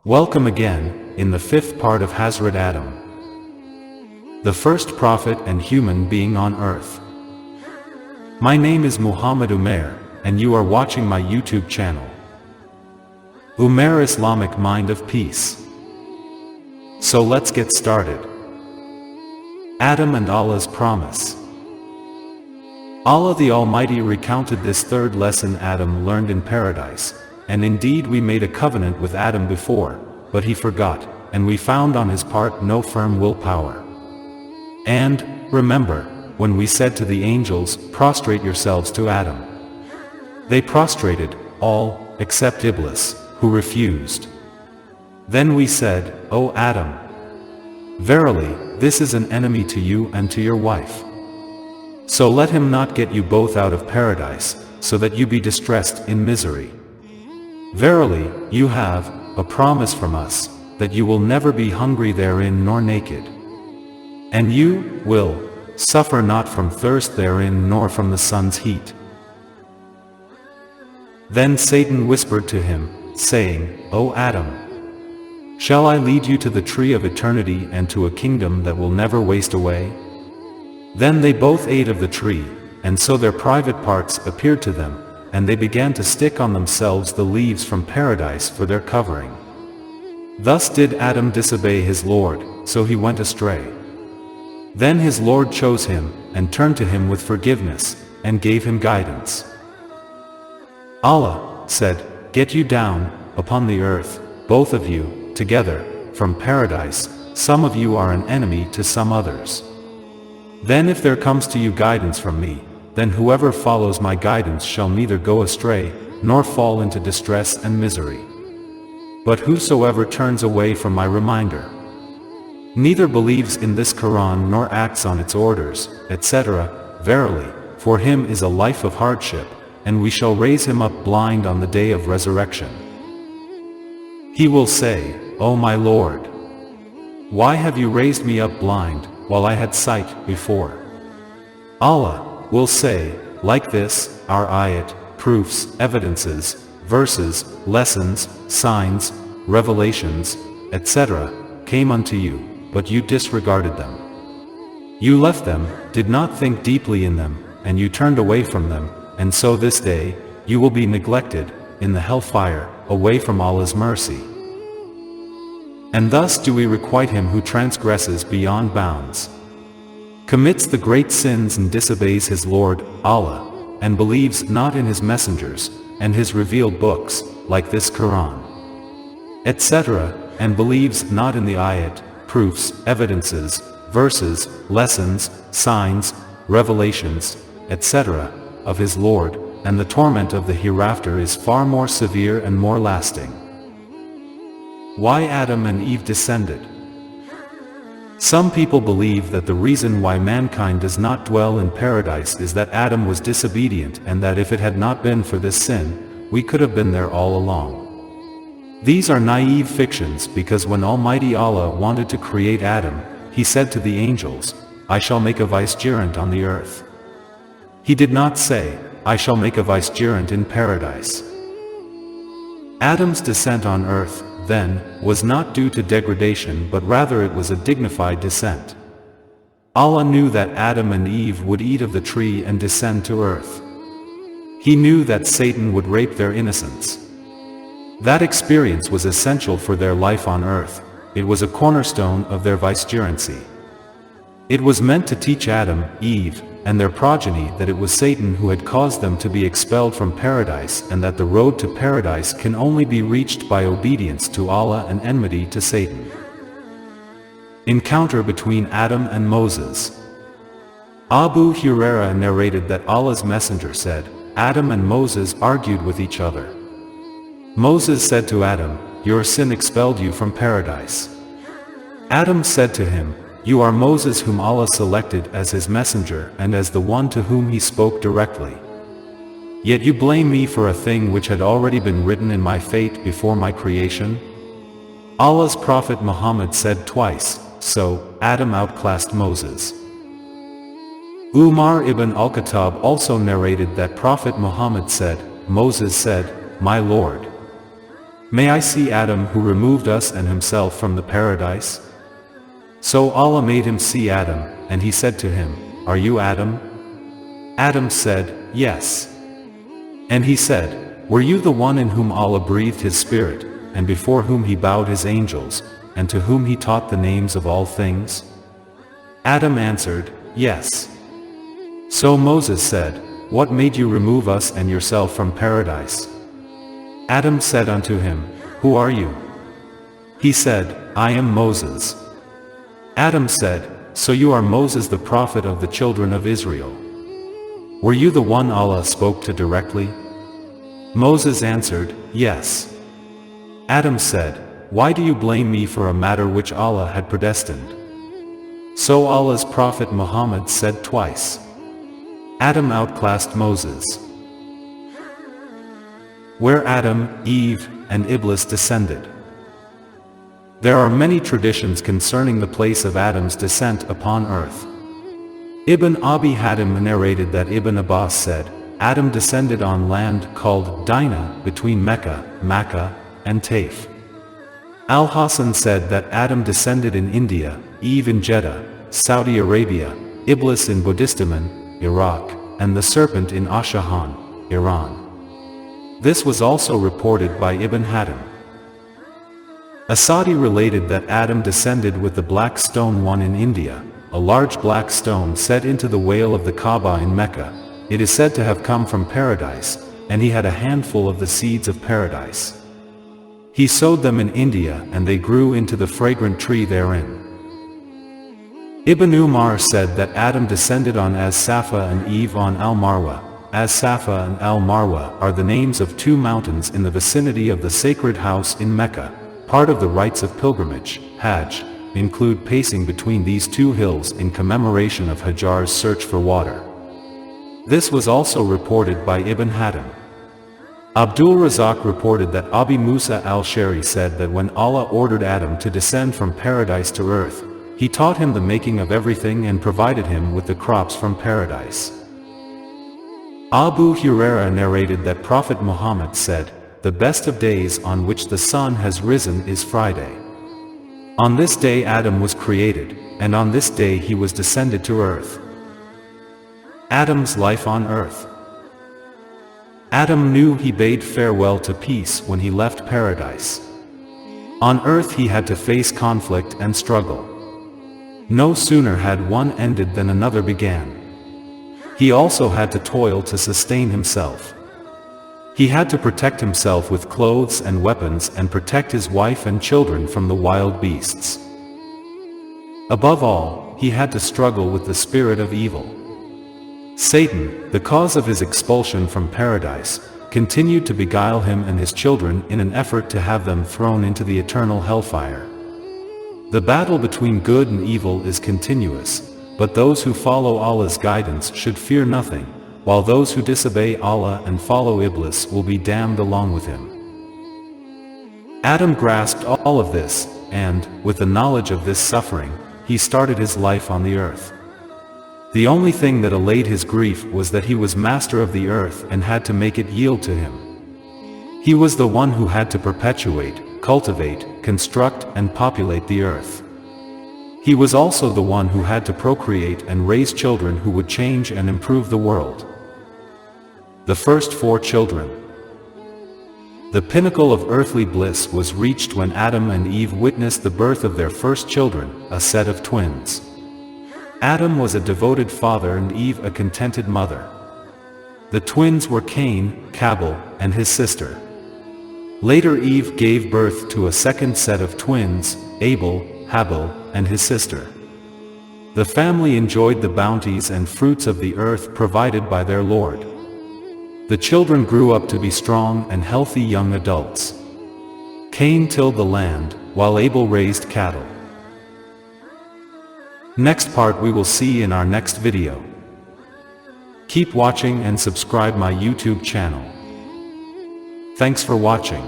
Welcome again, in the fifth part of Hazrat Adam, the first prophet and human being on earth. My name is Muhammad Umair, and you are watching my YouTube channel, Umair Islamic Mind of Peace. So let's get started. Adam and Allah's promise. Allah the Almighty recounted this third lesson Adam learned in paradise. And indeed we made a covenant with Adam before, but he forgot, and we found on his part no firm willpower. And, remember, when we said to the angels, prostrate yourselves to Adam. They prostrated, all, except Iblis, who refused. Then we said, O Adam, verily, this is an enemy to you and to your wife. So let him not get you both out of paradise, so that you be distressed in misery. Verily, you have a promise from us, that you will never be hungry therein nor naked. And you will suffer not from thirst therein nor from the sun's heat. Then Satan whispered to him, saying, O Adam, shall I lead you to the tree of eternity and to a kingdom that will never waste away? Then they both ate of the tree, and so their private parts appeared to them, and they began to stick on themselves the leaves from paradise for their covering. Thus did Adam disobey his Lord, so he went astray. Then his Lord chose him, and turned to him with forgiveness, and gave him guidance. Allah said, Get you down, upon the earth, both of you, together, from paradise, some of you are an enemy to some others. Then if there comes to you guidance from me, then whoever follows my guidance shall neither go astray, nor fall into distress and misery. But whosoever turns away from my reminder, neither believes in this Quran nor acts on its orders, etc., verily, for him is a life of hardship, and we shall raise him up blind on the day of resurrection. He will say, O my Lord, why have you raised me up blind, while I had sight before? Allah will say, like this, our ayat, proofs, evidences, verses, lessons, signs, revelations, etc., came unto you, but you disregarded them. You left them, did not think deeply in them, and you turned away from them, and so this day, you will be neglected, in the hellfire, away from Allah's mercy. And thus do we requite him who transgresses beyond bounds, commits the great sins and disobeys his Lord, Allah, and believes not in his messengers, and his revealed books, like this Quran, etc., and believes not in the ayat, proofs, evidences, verses, lessons, signs, revelations, etc., of his Lord, and the torment of the hereafter is far more severe and more lasting. Why Adam and Eve descended? Some people believe that the reason why mankind does not dwell in paradise is that Adam was disobedient and that if it had not been for this sin, we could have been there all along. These are naive fictions because when Almighty Allah wanted to create Adam, he said to the angels, I shall make a vicegerent on the earth. He did not say, I shall make a vicegerent in paradise. Adam's descent on earth, then, was not due to degradation but rather it was a dignified descent. Allah knew that Adam and Eve would eat of the tree and descend to earth. He knew that Satan would rape their innocence. That experience was essential for their life on earth, it was a cornerstone of their vicegerency. It was meant to teach Adam, Eve, and their progeny that it was Satan who had caused them to be expelled from paradise and that the road to paradise can only be reached by obedience to Allah and enmity to Satan. Encounter between Adam and Moses. Abu Huraira narrated that Allah's messenger said, Adam and Moses argued with each other. Moses said to Adam, Your sin expelled you from paradise. Adam said to him, You are Moses whom Allah selected as his messenger and as the one to whom he spoke directly. Yet you blame me for a thing which had already been written in my fate before my creation? Allah's Prophet Muhammad said twice, so Adam outclassed Moses. Umar ibn al-Khattab also narrated that Prophet Muhammad said, Moses said, My Lord, May I see Adam who removed us and himself from the paradise? So Allah made him see Adam, and he said to him, Are you Adam? Adam said, Yes. And he said, Were you the one in whom Allah breathed his spirit, and before whom he bowed his angels, and to whom he taught the names of all things? Adam answered, Yes. So Moses said, What made you remove us and yourself from paradise? Adam said unto him, Who are you? He said, I am Moses. Adam said, So you are Moses the prophet of the children of Israel. Were you the one Allah spoke to directly? Moses answered, Yes. Adam said, Why do you blame me for a matter which Allah had predestined? So Allah's prophet Muhammad said twice. Adam outclassed Moses. Where Adam, Eve, and Iblis descended. There are many traditions concerning the place of Adam's descent upon earth. Ibn Abi Hatim narrated that Ibn Abbas said, Adam descended on land called Dinah between Mecca, Makkah, and Taif. Al-Hasan said that Adam descended in India, Eve in Jeddah, Saudi Arabia, Iblis in Budistan, Iraq, and the serpent in Ashahan, Iran. This was also reported by Ibn Hatim. Asadi related that Adam descended with the black stone one in India, a large black stone set into the whale of the Kaaba in Mecca. It is said to have come from paradise, and he had a handful of the seeds of paradise. He sowed them in India and they grew into the fragrant tree therein. Ibn Umar said that Adam descended on As-Safa and Eve on Al-Marwa. As-Safa and Al-Marwa are the names of two mountains in the vicinity of the sacred house in Mecca. Part of the rites of pilgrimage, Hajj, include pacing between these two hills in commemoration of Hajjar's search for water. This was also reported by Ibn Hatim. Abdul Razak reported that Abi Musa al-Shari said that when Allah ordered Adam to descend from paradise to earth, he taught him the making of everything and provided him with the crops from paradise. Abu Huraira narrated that Prophet Muhammad said, The best of days on which the sun has risen is Friday. On this day Adam was created, and on this day he was descended to earth. Adam's life on earth. Adam knew he bade farewell to peace when he left paradise. On earth he had to face conflict and struggle. No sooner had one ended than another began. He also had to toil to sustain himself. He had to protect himself with clothes and weapons and protect his wife and children from the wild beasts. Above all, he had to struggle with the spirit of evil. Satan, the cause of his expulsion from paradise, continued to beguile him and his children in an effort to have them thrown into the eternal hellfire. The battle between good and evil is continuous, but those who follow Allah's guidance should fear nothing, while those who disobey Allah and follow Iblis will be damned along with him. Adam grasped all of this, and, with the knowledge of this suffering, he started his life on the earth. The only thing that allayed his grief was that he was master of the earth and had to make it yield to him. He was the one who had to perpetuate, cultivate, construct, and populate the earth. He was also the one who had to procreate and raise children who would change and improve the world. The first 4 children. The pinnacle of earthly bliss was reached when Adam and Eve witnessed the birth of their first children, a set of twins. Adam was a devoted father and Eve a contented mother. The twins were Cain, Cabal, and his sister. Later Eve gave birth to a second set of twins, Abel, Habil, and his sister. The family enjoyed the bounties and fruits of the earth provided by their Lord. The children grew up to be strong and healthy young adults. Cain tilled the land, while Abel raised cattle. Next part we will see in our next video. Keep watching and subscribe my YouTube channel. Thanks for watching.